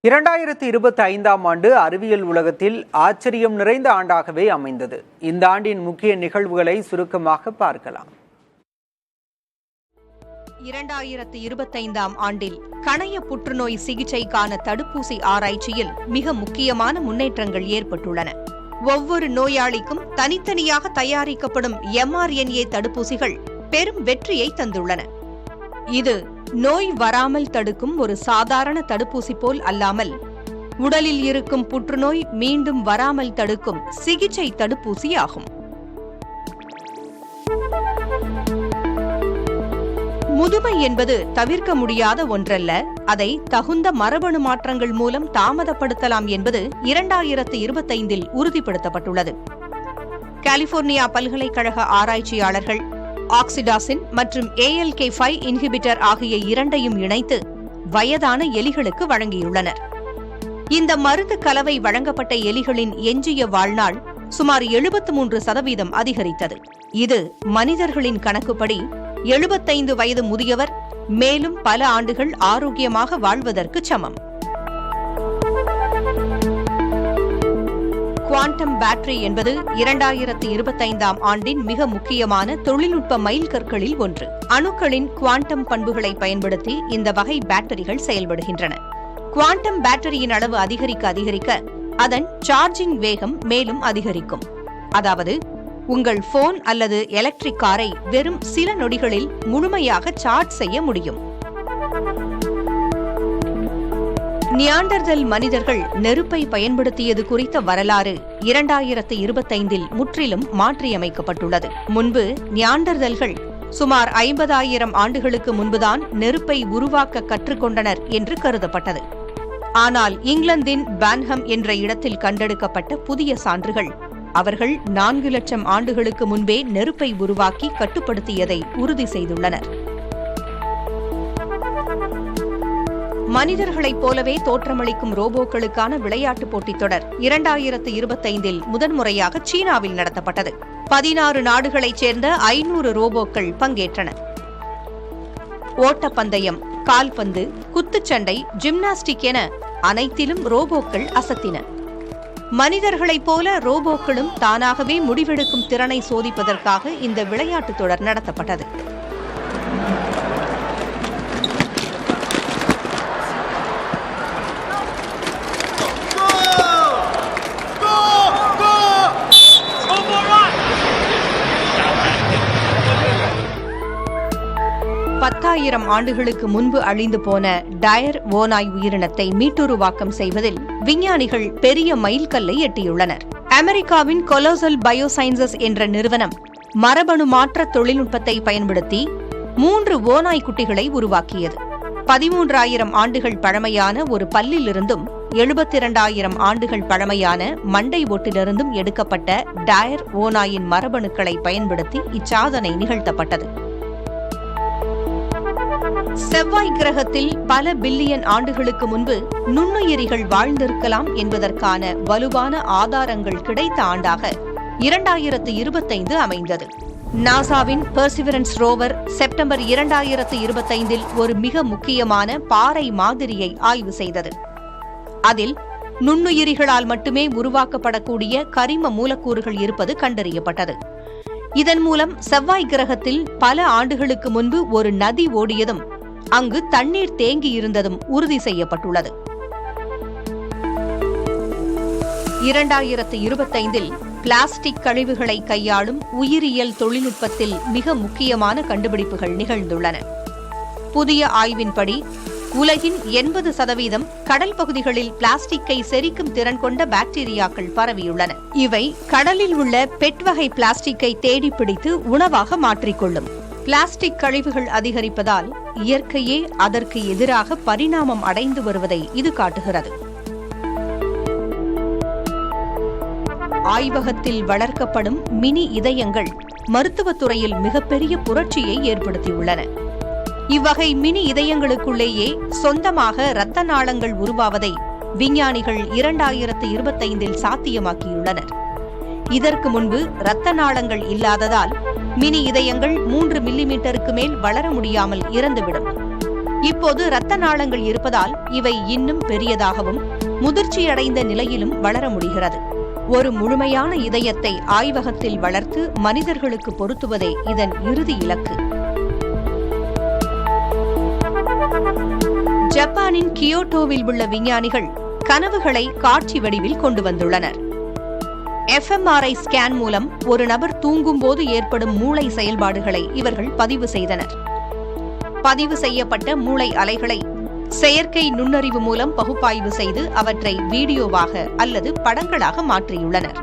2025ஆம் ஆண்டு அறிவியல் உலகத்தில் ஆச்சரியம் நிறைந்த ஆண்டாகவே அமைந்தது. இந்த ஆண்டின் முக்கிய நிகழ்வுகளை சுருக்கமாக பார்க்கலாம். 2025ஆம் ஆண்டில் கணைய புற்றுநோய் சிகிச்சைக்கான தடுப்பூசி ஆராய்ச்சியில் மிக முக்கியமான முன்னேற்றங்கள் ஏற்பட்டுள்ளன. ஒவ்வொரு நோயாளிக்கும் தனித்தனியாக தயாரிக்கப்படும் mRNA தடுப்பூசிகள் பெரும் வெற்றியை தந்துள்ளன. இது நோய் வராமல் தடுக்கும் ஒரு சாதாரண தடுப்பூசி போல் அல்லாமல், உடலில் இருக்கும் புற்றுநோய் மீண்டும் வராமல் தடுக்கும் சிகிச்சை தடுப்பூசி ஆகும். முதுமை என்பது தவிர்க்க முடியாத ஒன்றல்ல. அதை தகுந்த மரபணு மாற்றங்கள் மூலம் தாமதப்படுத்தலாம் என்பது 2025இல் உறுதிப்படுத்தப்பட்டுள்ளது. கலிபோர்னியா பல்கலைக்கழக ஆராய்ச்சியாளர்கள் ஆக்சிடாசின் மற்றும் ALK5 இன்ஹிபிட்டர் ஆகிய இரண்டையும் இணைத்து வயதான எலிகளுக்கு வழங்கியுள்ளனர். இந்த மருந்து கலவை வழங்கப்பட்ட எலிகளின் எஞ்சிய வாழ்நாள் சுமார் 73% அதிகரித்தது. இது மனிதர்களின் கணக்குப்படி 75 வயது முதியவர் மேலும் பல ஆண்டுகள் ஆரோக்கியமாக வாழ்வதற்கு சமம். குவாண்டம் பேட்டரி என்பது 2025ஆம் ஆண்டின் மிக முக்கியமான தொழில்நுட்ப மைல்கற்களில் ஒன்று. அணுக்களின் குவாண்டம் பண்புகளை பயன்படுத்தி இந்த வகை பேட்டரிகள் செயல்படுகின்றன. குவாண்டம் பேட்டரியின் அளவு அதிகரிக்க அதன் சார்ஜிங் வேகம் மேலும் அதிகரிக்கும். அதாவது, உங்கள் போன் அல்லது எலக்ட்ரிக் காரை வெறும் சில நொடிகளில் முழுமையாக சார்ஜ் செய்ய முடியும். நியாண்டர்தல் மனிதர்கள் நெருப்பை பயன்படுத்தியது குறித்த வரலாறு 2025இல் முற்றிலும் மாற்றியமைக்கப்பட்டுள்ளது. முன்பு நியாண்டர்தல்கள் சுமார் 50,000 ஆண்டுகளுக்கு முன்புதான் நெருப்பை உருவாக்க கற்றுக்கொண்டனர் என்று கருதப்பட்டது. ஆனால் இங்கிலாந்தின் பான்ஹம் என்ற இடத்தில் கண்டெடுக்கப்பட்ட புதிய சான்றுகள் அவர்கள் 4 லட்சம் ஆண்டுகளுக்கு முன்பே நெருப்பை உருவாக்கி கட்டுப்படுத்தியதை உறுதி செய்துள்ளனர். மனிதர்களைப் போலவே தோற்றமளிக்கும் ரோபோக்களுக்கான விளையாட்டுப் போட்டித் தொடர் 2025இல் முதன்முறையாக சீனாவில் நடத்தப்பட்டது. 16 நாடுகளைச் சேர்ந்த 500 ரோபோக்கள் பங்கேற்றன. ஓட்டப்பந்தயம், கால்பந்து, குத்துச்சண்டை, ஜிம்னாஸ்டிக் என அனைத்திலும் ரோபோக்கள் அசத்தின. மனிதர்களைப் போல ரோபோக்களும் தானாகவே முடிவெடுக்கும் திறனை சோதிப்பதற்காக இந்த விளையாட்டுத் தொடர் நடத்தப்பட்டது. பத்தாயிரம் ஆண்டுகளுக்கு முன்பு அழிந்து போன டயர் ஓநாய் உயிரினத்தை மீட்டுருவாக்கம் செய்வதில் விஞ்ஞானிகள் பெரிய மைல்கல்லை எட்டியுள்ளனர். அமெரிக்காவின் கொலோசல் பயோசைன்சஸ் என்ற நிறுவனம் மரபணு மாற்ற தொழில்நுட்பத்தை பயன்படுத்தி 3 ஓநாய் குட்டிகளை உருவாக்கியது. 13,000 ஆண்டுகள் பழமையான ஒரு பல்லிலிருந்தும் 72,000 ஆண்டுகள் பழமையான மண்டை ஓட்டிலிருந்தும் எடுக்கப்பட்ட டயர் ஓநாயின் மரபணுக்களை பயன்படுத்தி இச்சாதனை நிகழ்த்தப்பட்டது. செவ்வாய் கிரகத்தில் பல பில்லியன் ஆண்டுகளுக்கு முன்பு நுண்ணுயிரிகள் வாழ்ந்திருக்கலாம் என்பதற்கான வலுவான ஆதாரங்கள் கிடைத்த ஆண்டாக 2025 அமைந்தது. நாசாவின் பெர்சிவரன்ஸ் ரோவர் செப்டம்பர் 2025இல் ஒரு மிக முக்கியமான பாறை மாதிரியை ஆய்வு செய்தது. அதில் நுண்ணுயிரிகளால் மட்டுமே உருவாக்கப்படக்கூடிய கரிம மூலக்கூறுகள் இருப்பது கண்டறியப்பட்டது. இதன் மூலம் செவ்வாய் கிரகத்தில் பல ஆண்டுகளுக்கு முன்பு ஒரு நதி ஓடியதும் அங்கு தண்ணீர் தேங்கி இருந்ததும் உறுதி செய்யப்பட்டுள்ளது. 2025இல் பிளாஸ்டிக் கழிவுகளை கையாளும் உயிரியல் தொழில்நுட்பத்தில் மிக முக்கியமான கண்டுபிடிப்புகள் நிகழ்ந்துள்ளன. புதிய ஆய்வின்படி உலகின் 80% கடல் பகுதிகளில் பிளாஸ்டிக்கை செரிக்கும் திறன் கொண்ட பாக்டீரியாக்கள் பரவியுள்ளன. இவை கடலில் உள்ள பெட் வகை பிளாஸ்டிக்கை தேடிப்பிடித்து உணவாக மாற்றிக்கொள்ளும். பிளாஸ்டிக் கழிவுகள் அதிகரிப்பதால் இயற்கையே அதற்கு எதிராக பரிணாமம் அடைந்து வருவதை இது காட்டுகிறது. ஆய்வகத்தில் வளர்க்கப்படும் மினி இதயங்கள் மருத்துவத்துறையில் மிகப்பெரிய புரட்சியை ஏற்படுத்தியுள்ளன. இவ்வகை மினி இதயங்களுக்குள்ளேயே சொந்தமாக இரத்த நாளங்கள் உருவாவதை விஞ்ஞானிகள் 2025இல் சாத்தியமாக்கியுள்ளனர். இதற்கு முன்பு இரத்த நாளங்கள் இல்லாததால் மினி இதயங்கள் 3 மில்லிமீட்டருக்கு மேல் வளர முடியாமல் இறந்துவிடும். இப்போது இரத்த நாளங்கள் இருப்பதால் இவை இன்னும் பெரியதாகவும் முதிர்ச்சியடைந்த நிலையிலும் வளர முடிகிறது. ஒரு முழுமையான இதயத்தை ஆய்வகத்தில் வளர்த்து மனிதர்களுக்கு பொருத்துவதே இதன் இறுதி இலக்கு. ஜப்பானின் கியோட்டோவில் உள்ள விஞ்ஞானிகள் கனவுகளை காட்சி வடிவில் கொண்டு வந்துள்ளனர். எஃப்எம்ஆர்ஐ ஸ்கேன் மூலம் ஒரு நபர் தூங்கும்போது ஏற்படும் மூளை செயல்பாடுகளை இவர்கள் பதிவு செய்தனர். பதிவு செய்யப்பட்ட மூளை அலைகளை செயற்கை நுண்ணறிவு மூலம் பகுப்பாய்வு செய்து அவற்றை வீடியோவாக அல்லது படங்களாக மாற்றியுள்ளனர்.